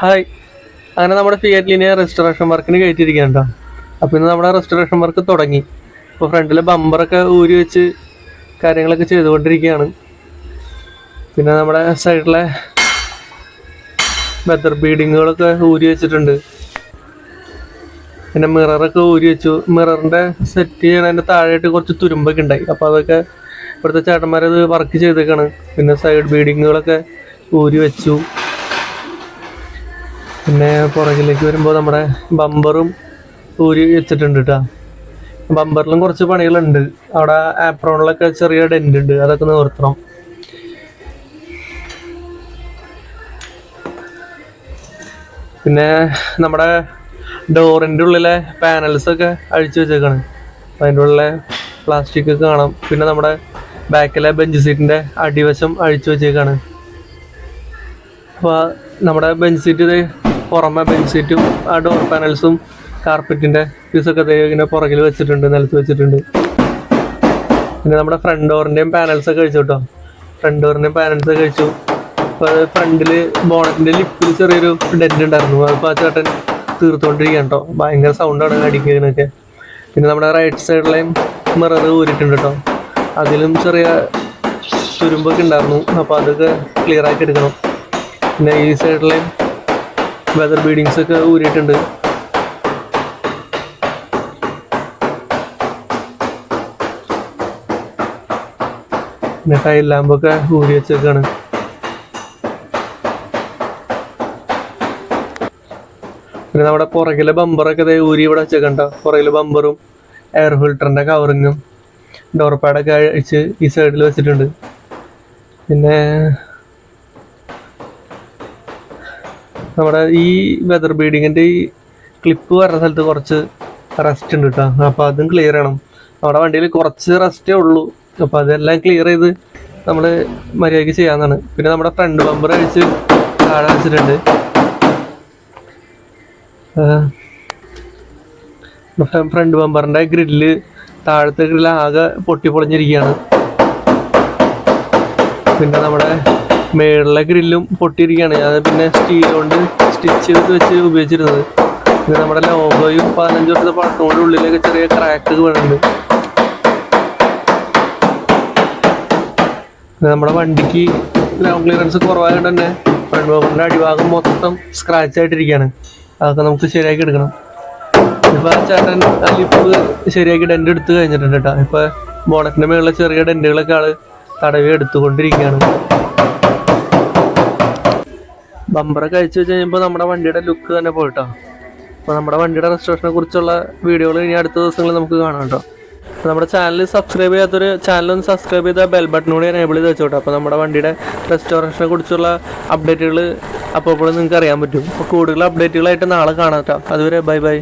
Hi. അങ്ങനെ നമ്മുടെ Fiat Linea restoration വർക്കിന് കയറ്റിയിരിക്കുകയാണ്. അപ്പോൾ ഇന്ന് നമ്മുടെ റെസ്റ്റോറേഷൻ വർക്ക് തുടങ്ങി. ഇപ്പോൾ ഫ്രണ്ടിലെ ബമ്പറൊക്കെ ഊരി വെച്ച് കാര്യങ്ങളൊക്കെ ചെയ്തുകൊണ്ടിരിക്കുകയാണ്. പിന്നെ നമ്മുടെ സൈഡിലെ വെതർ ബീഡിങ്ങുകളൊക്കെ ഊരി വെച്ചിട്ടുണ്ട്. പിന്നെ മിററൊക്കെ ഊരി വെച്ചു. മിററിൻ്റെ സെറ്റ് ചെയ്യണതിൻ്റെ താഴെയായിട്ട് കുറച്ച് തുരുമ്പൊക്കെ ഉണ്ടായി. അപ്പോൾ അതൊക്കെ ഇവിടുത്തെ ചേട്ടന്മാരത് വർക്ക് ചെയ്തേക്കാണ്. പിന്നെ സൈഡ് ബീഡിങ്ങുകളൊക്കെ ഊരി വെച്ചു. പിന്നെ പുറകിലേക്ക് വരുമ്പോൾ നമ്മുടെ ബമ്പറും ഊരി വെച്ചിട്ടുണ്ട് കേട്ടോ. ബമ്പറിലും കുറച്ച് പണികളുണ്ട്. അവിടെ ആപ്രോണിലൊക്കെ ചെറിയ ഡെൻ്റ് ഉണ്ട്, അതൊക്കെ നിവർത്തണം. പിന്നെ നമ്മുടെ ഡോറിൻ്റെ ഉള്ളിലെ പാനൽസൊക്കെ അഴിച്ചു വെച്ചേക്കാണ്. അതിൻ്റെ ഉള്ളിലെ പ്ലാസ്റ്റിക് ഒക്കെ കാണാം. പിന്നെ നമ്മുടെ ബാക്കിലെ ബെഞ്ച് സീറ്റിൻ്റെ അടിവശം അഴിച്ചു വെച്ചേക്കാണ്. അപ്പോൾ നമ്മുടെ ബെഞ്ച് സീറ്റ് പുറമെ ബെഞ്ച് സീറ്റും ആ ഡോർ പാനൽസും കാർപ്പറ്റിൻ്റെ പീസൊക്കെ ഇങ്ങനെ പുറകിൽ വെച്ചിട്ടുണ്ട്, നിലത്ത് വെച്ചിട്ടുണ്ട്. പിന്നെ നമ്മുടെ ഫ്രണ്ട് ഡോറിൻ്റെയും പാനൽസൊക്കെ കഴിച്ചു കേട്ടോ. ഫ്രണ്ട് ഡോറിൻ്റെയും പാനൽസൊക്കെ കഴിച്ചു. അപ്പോൾ അത് ഫ്രണ്ടിൽ ബോണറ്റിൻ്റെ ലിപ്പിൽ ചെറിയൊരു ഡെൻ്റ് ഉണ്ടായിരുന്നു. അതിപ്പോൾ ആ ചേട്ടൻ തീർത്തുകൊണ്ടിരിക്കുകയാണ് കേട്ടോ. ഭയങ്കര സൗണ്ടാണ് അടിക്കുന്നതിനൊക്കെ. പിന്നെ നമ്മുടെ റൈറ്റ് സൈഡിലെയും മിറർ ഊരിയിട്ടുണ്ട് കേട്ടോ. അതിലും ചെറിയ തുരുമ്പൊക്കെ ഉണ്ടായിരുന്നു. അപ്പോൾ അതൊക്കെ ക്ലിയർ ആക്കി എടുക്കണം. പിന്നെ ഈ സൈഡിലെയും വെതർ ബീഡിങ്സ് ഒക്കെ ഊരിയിട്ടുണ്ട്. പിന്നെ ടൈൽ ലാമ്പൊക്കെ ഊരി വെച്ചേക്കാണ്. പിന്നെ നമ്മുടെ പുറകിലെ ബമ്പറൊക്കെ ഊരി ഇവിടെ വെച്ചേക്കണ്ട. പുറകിലെ ബമ്പറും എയർ ഫിൽറ്ററിൻ്റെ കവറിങ്ങും ഡോർ പാഡൊക്കെ അഴിച്ച് ഈ സൈഡിൽ വെച്ചിട്ടുണ്ട്. പിന്നെ നമ്മുടെ ഈ വെതർ ബീഡിങ്ങിൻ്റെ ഈ ക്ലിപ്പ് വരുന്ന സ്ഥലത്ത് കുറച്ച് റസ്റ്റ് ഉണ്ട് കേട്ടോ. അപ്പോൾ അതും ക്ലിയർ ചെയ്യണം. നമ്മുടെ വണ്ടിയിൽ കുറച്ച് റസ്റ്റേ ഉള്ളൂ. അപ്പോൾ അതെല്ലാം ക്ലിയർ ചെയ്ത് നമ്മൾ മര്യാദയ്ക്ക് ചെയ്യാവുന്നതാണ്. പിന്നെ നമ്മുടെ ഫ്രണ്ട് ബമ്പർ അഴിച്ച് താഴെ വെച്ചിട്ടുണ്ട്. ഫ്രണ്ട് ബമ്പറിൻ്റെ ഗ്രില്ല്, താഴത്തെ ഗ്രില്ല് ആകെ പൊട്ടിപ്പൊളിഞ്ഞിരിക്കുകയാണ്. പിന്നെ നമ്മുടെ മേളിലെ ഗ്രില്ലും പൊട്ടിയിരിക്കുകയാണ്. അത് പിന്നെ സ്റ്റീൽ കൊണ്ട് സ്റ്റിച്ച് ചെയ്ത് വെച്ച് ഉപയോഗിച്ചിരുന്നത്. പിന്നെ നമ്മുടെ ലോഗോയും 15 വർഷത്തെ പഴക്കോടെ ഉള്ളിലേക്ക് ചെറിയ ക്രാക്ക് വീണുണ്ട്. നമ്മുടെ വണ്ടിക്ക് ഗ്രൗണ്ട് ക്ലിയറൻസ് കുറവായതുകൊണ്ട് തന്നെ ഫ്രണ്ട് ബമ്പറിൻ്റെ അടിഭാഗം മൊത്തം സ്ക്രാച്ച് ആയിട്ടിരിക്കുകയാണ്. അതൊക്കെ നമുക്ക് ശരിയാക്കി എടുക്കണം. ഇപ്പോൾ ആ ചേട്ടൻ ആ ലിപ്പ് ശരിയാക്കി ഡെൻ്റ് എടുത്ത് കഴിഞ്ഞിട്ടുണ്ട് കേട്ടോ. ഇപ്പോൾ ബോണറ്റിൻ്റെ മേളിലെ ചെറിയ ഡെൻ്റുകളൊക്കെ ആൾ തടവി എടുത്തുകൊണ്ടിരിക്കുകയാണ്. ബമ്പറൊക്കെ അഴിച്ചു വെച്ച് കഴിഞ്ഞപ്പോൾ നമ്മുടെ വണ്ടിയുടെ ലുക്ക് തന്നെ പോയിട്ടോ. അപ്പോൾ നമ്മുടെ വണ്ടിയുടെ റെസ്റ്റോറേഷനെ കുറിച്ചുള്ള വീഡിയോകൾ ഇനി അടുത്ത ദിവസങ്ങളിൽ നമുക്ക് കാണാം കേട്ടോ. അപ്പോൾ നമ്മുടെ ചാനൽ സബ്സ്ക്രൈബ് ചെയ്യാത്തൊരു ചാനലൊന്ന് സബ്സ്ക്രൈബ് ചെയ്താൽ ബെൽ ബട്ടണോട് എനേബിൾ ചെയ്ത് വെച്ചോട്ടോ. അപ്പോൾ നമ്മുടെ വണ്ടിയുടെ റെസ്റ്റോറേഷനെ കുറിച്ചുള്ള അപ്ഡേറ്റുകൾ അപ്പോൾ നിങ്ങൾക്ക് അറിയാൻ പറ്റും. അപ്പോൾ കൂടുതൽ അപ്ഡേറ്റുകളായിട്ട് നാളെ കാണാം കേട്ടോ. അതുവരെ ബൈ ബൈ.